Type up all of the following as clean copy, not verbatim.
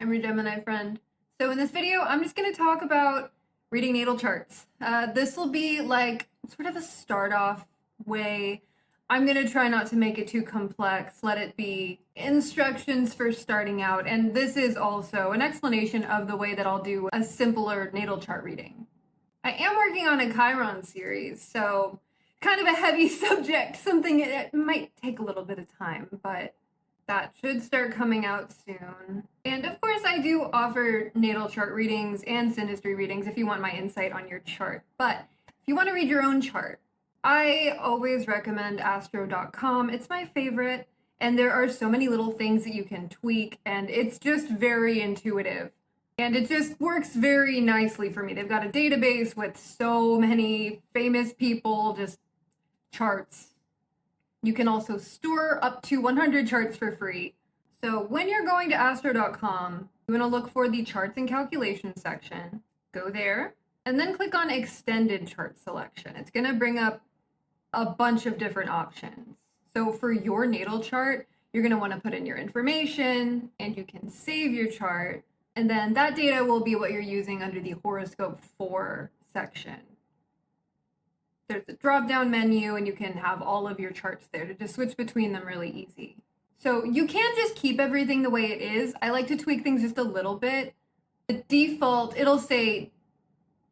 I'm your Gemini friend. So in this video, I'm just going to talk about reading natal charts. This will be like sort of a start off way. I'm going to try not to make it too complex, let it be instructions for starting out. And this is also an explanation of the way that I'll do a simpler natal chart reading. I am working on a Chiron series, so kind of a heavy subject, something it might take a little bit of time, but that should start coming out soon. And of course, I do offer natal chart readings and synastry readings if you want my insight on your chart. But if you want to read your own chart, I always recommend astro.com. It's my favorite, and there are so many little things that you can tweak, and it's just very intuitive. And it just works very nicely for me. They've got a database with so many famous people, just charts. You can also store up to 100 charts for free. So when you're going to astro.com, you want to look for the charts and calculations section. Go there, and then click on extended chart selection. It's going to bring up a bunch of different options. So for your natal chart, you're going to want to put in your information, and you can save your chart. And then that data will be what you're using under the horoscope 4 section. There's a drop-down menu, and you can have all of your charts there to just switch between them really easy. So you can't just keep everything the way it is. I like to tweak things just a little bit. The default, it'll say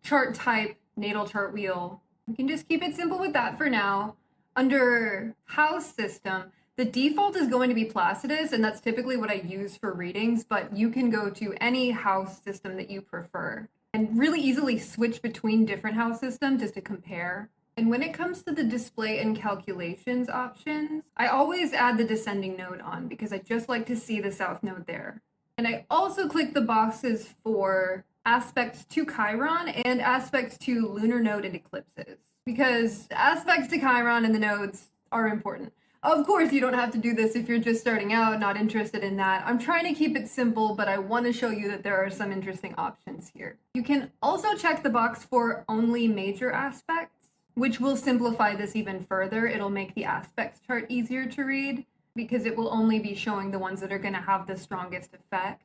chart type, natal chart wheel. You can just keep it simple with that for now. Under house system, the default is going to be Placidus, and that's typically what I use for readings, but you can go to any house system that you prefer and really easily switch between different house systems just to compare. And when it comes to the display and calculations options, I always add the descending node on because I just like to see the south node there. And I also click the boxes for aspects to Chiron and aspects to lunar node and eclipses, because aspects to Chiron and the nodes are important. Of course, you don't have to do this if you're just starting out, not interested in that. I'm trying to keep it simple, but I want to show you that there are some interesting options here. You can also check the box for only major aspects, which will simplify this even further. It'll make the aspects chart easier to read because it will only be showing the ones that are going to have the strongest effect,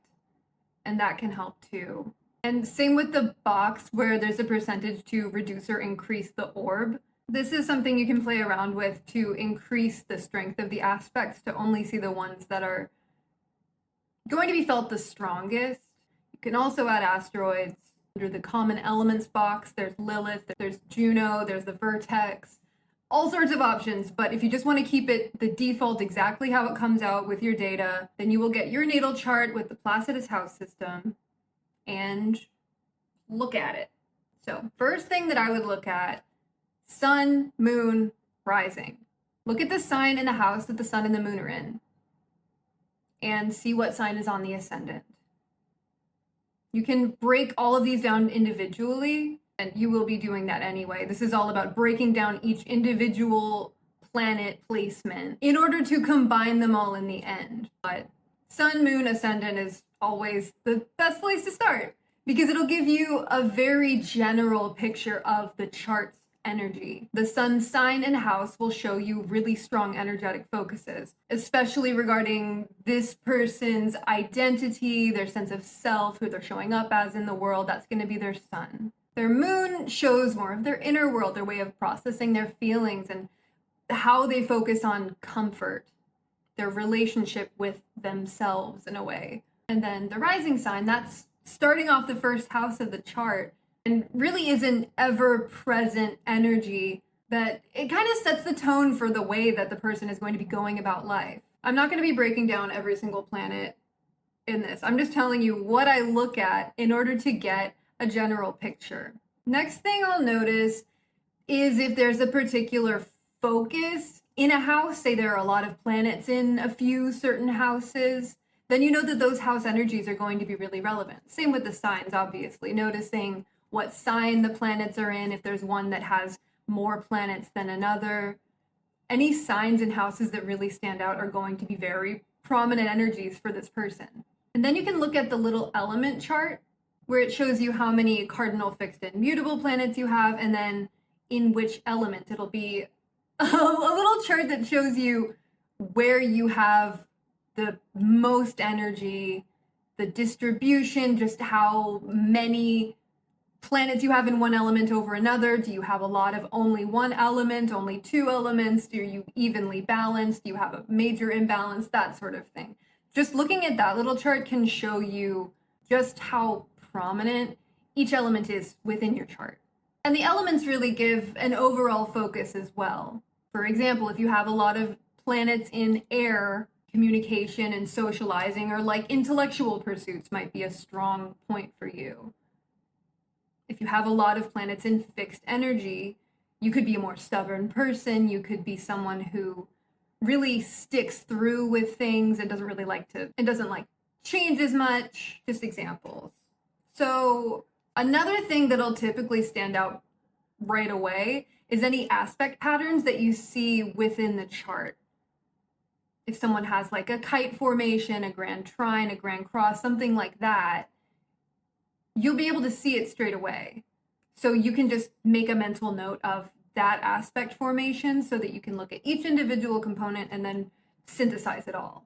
and that can help too. And same with the box where there's a percentage to reduce or increase the orb. This is something you can play around with to increase the strength of the aspects to only see the ones that are going to be felt the strongest. You can also add asteroids. Under the common elements box, there's Lilith, there's Juno, there's the Vertex, all sorts of options. But if you just want to keep it the default exactly how it comes out with your data, then you will get your natal chart with the Placidus house system and look at it. So first thing that I would look at, sun, moon, rising. Look at the sign in the house that the sun and the moon are in and see what sign is on the ascendant. You can break all of these down individually, and you will be doing that anyway. This is all about breaking down each individual planet placement in order to combine them all in the end. But sun, moon, ascendant is always the best place to start because it'll give you a very general picture of the chart's energy. The sun sign and house will show you really strong energetic focuses, especially regarding this person's identity, their sense of self, who they're showing up as in the world. That's going to be their sun. Their moon shows more of their inner world, their way of processing their feelings and how they focus on comfort, their relationship with themselves in a way. And then the rising sign, that's starting off the first house of the chart, and really is an ever-present energy that it kind of sets the tone for the way that the person is going to be going about life. I'm not going to be breaking down every single planet in this. I'm just telling you what I look at in order to get a general picture. Next thing I'll notice is if there's a particular focus in a house, say there are a lot of planets in a few certain houses, then you know that those house energies are going to be really relevant. Same with the signs, obviously. Noticing what sign the planets are in, if there's one that has more planets than another. Any signs and houses that really stand out are going to be very prominent energies for this person. And then you can look at the little element chart where it shows you how many cardinal, fixed, and mutable planets you have, and then in which element. It'll be a little chart that shows you where you have the most energy, the distribution, just how many planets you have in one element over another. Do you have a lot of only one element, only two elements? Do you evenly balanced? Do you have a major imbalance? That sort of thing. Just looking at that little chart can show you just how prominent each element is within your chart. And the elements really give an overall focus as well. For example, if you have a lot of planets in air, communication and socializing or like intellectual pursuits might be a strong point for you. If you have a lot of planets in fixed energy, you could be a more stubborn person. You could be someone who really sticks through with things and doesn't like change as much. Just examples. So another thing that'll typically stand out right away is any aspect patterns that you see within the chart. If someone has like a kite formation, a grand trine, a grand cross, something like that, you'll be able to see it straight away. So you can just make a mental note of that aspect formation so that you can look at each individual component and then synthesize it all.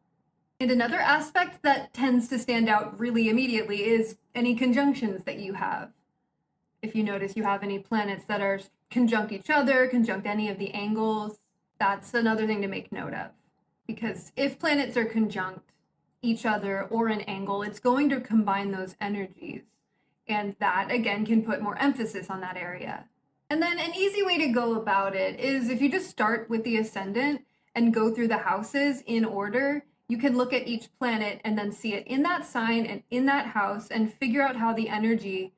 And another aspect that tends to stand out really immediately is any conjunctions that you have. If you notice you have any planets that are conjunct each other, conjunct any of the angles, that's another thing to make note of. Because if planets are conjunct each other or an angle, it's going to combine those energies. And that, again, can put more emphasis on that area. And then an easy way to go about it is if you just start with the ascendant and go through the houses in order, you can look at each planet and then see it in that sign and in that house and figure out how the energy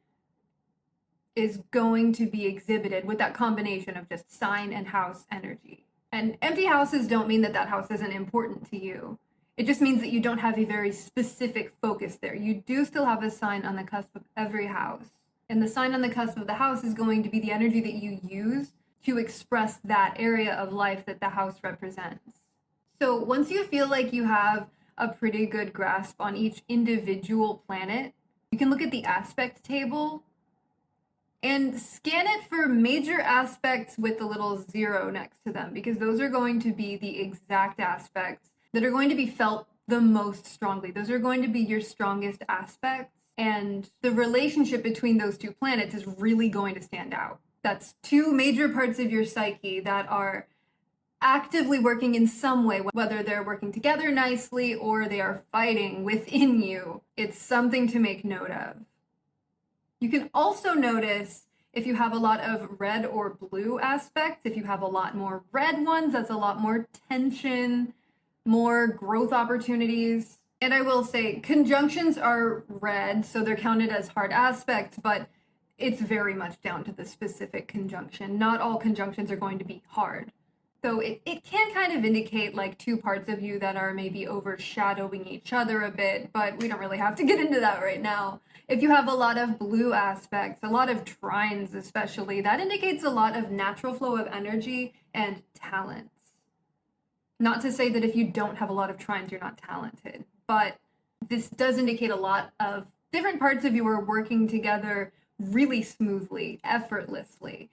is going to be exhibited with that combination of just sign and house energy. And empty houses don't mean that that house isn't important to you. It just means that you don't have a very specific focus there. You do still have a sign on the cusp of every house. And the sign on the cusp of the house is going to be the energy that you use to express that area of life that the house represents. So once you feel like you have a pretty good grasp on each individual planet, you can look at the aspect table and scan it for major aspects with the little 0 next to them, because those are going to be the exact aspects that are going to be felt the most strongly. Those are going to be your strongest aspects, and the relationship between those two planets is really going to stand out. That's two major parts of your psyche that are actively working in some way, whether they're working together nicely or they are fighting within you. It's something to make note of. You can also notice if you have a lot of red or blue aspects. If you have a lot more red ones, that's a lot more tension, more growth opportunities. And I will say conjunctions are red, so they're counted as hard aspects, but it's very much down to the specific conjunction. Not all conjunctions are going to be hard. So it can kind of indicate like two parts of you that are maybe overshadowing each other a bit, but we don't really have to get into that right now. If you have a lot of blue aspects, a lot of trines especially, that indicates a lot of natural flow of energy and talents. Not to say that if you don't have a lot of trines, you're not talented, but this does indicate a lot of different parts of you are working together really smoothly, effortlessly.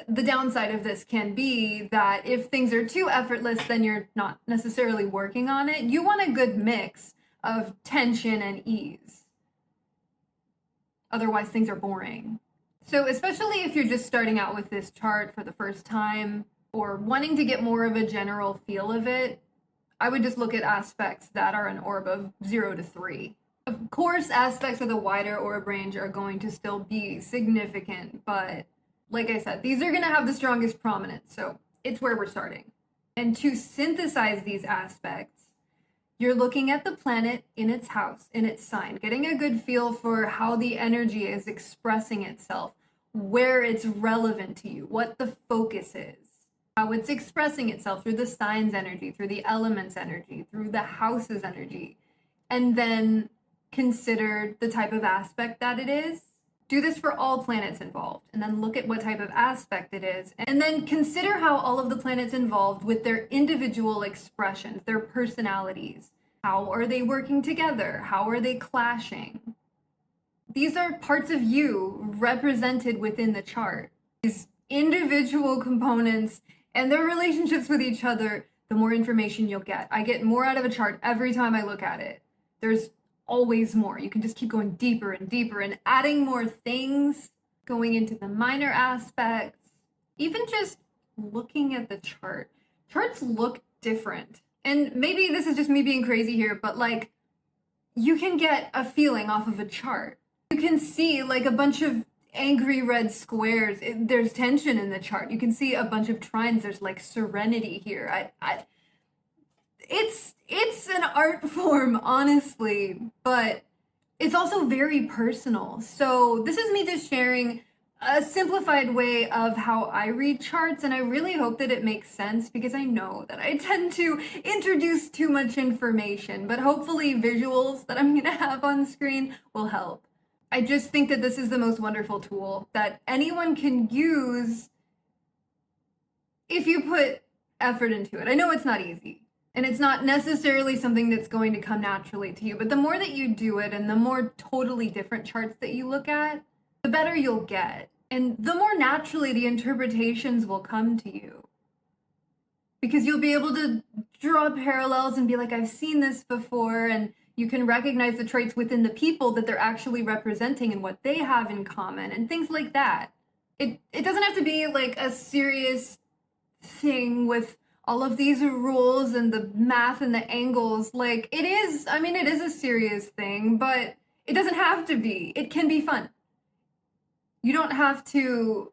The downside of this can be that if things are too effortless, then you're not necessarily working on it. You want a good mix of tension and ease. Otherwise, things are boring. So especially if you're just starting out with this chart for the first time or wanting to get more of a general feel of it, I would just look at aspects that are an orb of 0 to 3. Of course, aspects of the wider orb range are going to still be significant, but like I said, these are going to have the strongest prominence, so it's where we're starting. And to synthesize these aspects, you're looking at the planet in its house, in its sign, getting a good feel for how the energy is expressing itself, where it's relevant to you, what the focus is, how it's expressing itself through the sign's energy, through the element's energy, through the house's energy, and then consider the type of aspect that it is. Do this for all planets involved, and then look at what type of aspect it is, and then consider how all of the planets involved with their individual expressions, their personalities. How are they working together? How are they clashing? These are parts of you represented within the chart. These individual components and their relationships with each other, the more information you'll get. I get more out of a chart every time I look at it. There's always more. You can just keep going deeper and deeper and adding more things, going into the minor aspects, even just looking at the chart. Charts look different. And maybe this is just me being crazy here, but like, you can get a feeling off of a chart. You can see like a bunch of angry red squares. There's tension in the chart. You can see a bunch of trines. There's like serenity here. It's an art form, honestly, but it's also very personal. So this is me just sharing a simplified way of how I read charts, and I really hope that it makes sense because I know that I tend to introduce too much information, but hopefully visuals that I'm gonna have on screen will help. I just think that this is the most wonderful tool that anyone can use if you put effort into it. I know it's not easy, and it's not necessarily something that's going to come naturally to you, but the more that you do it and the more totally different charts that you look at, the better you'll get. And the more naturally the interpretations will come to you. Because you'll be able to draw parallels and be like, I've seen this before, and you can recognize the traits within the people that they're actually representing and what they have in common and things like that. It doesn't have to be like a serious thing with all of these rules and the math and the angles. Like, it is a serious thing, but it doesn't have to be. It can be fun. You don't have to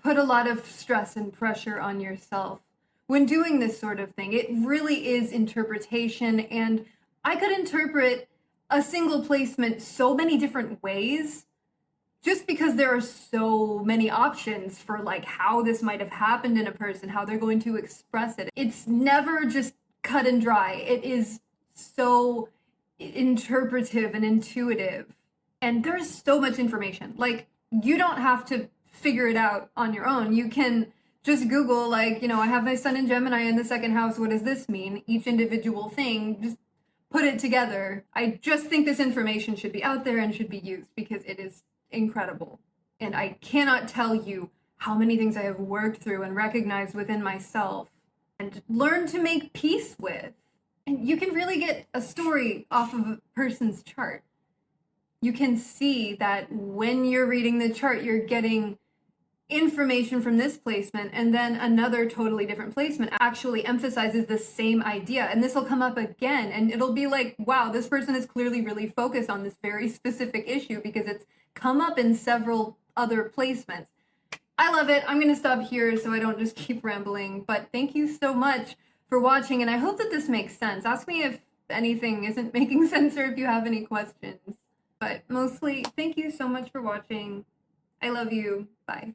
put a lot of stress and pressure on yourself when doing this sort of thing. It really is interpretation, and I could interpret a single placement so many different ways just because there are so many options for like how this might have happened in a person, how they're going to express it. It's never just cut and dry. It is so interpretive and intuitive, and there's so much information. Like, you don't have to figure it out on your own. You can just Google, like, I have my sun in Gemini in the second house. What does this mean? Each individual thing, just put it together. I just think this information should be out there and should be used because it is incredible. And I cannot tell you how many things I have worked through and recognized within myself and learned to make peace with. And you can really get a story off of a person's chart. You can see that when you're reading the chart, you're getting information from this placement, and then another totally different placement actually emphasizes the same idea. And this will come up again, and it'll be like, wow, this person is clearly really focused on this very specific issue because it's come up in several other placements. I love it. I'm going to stop here so I don't just keep rambling, but thank you so much for watching, and I hope that this makes sense. Ask me if anything isn't making sense or if you have any questions. But mostly, thank you so much for watching. I love you. Bye.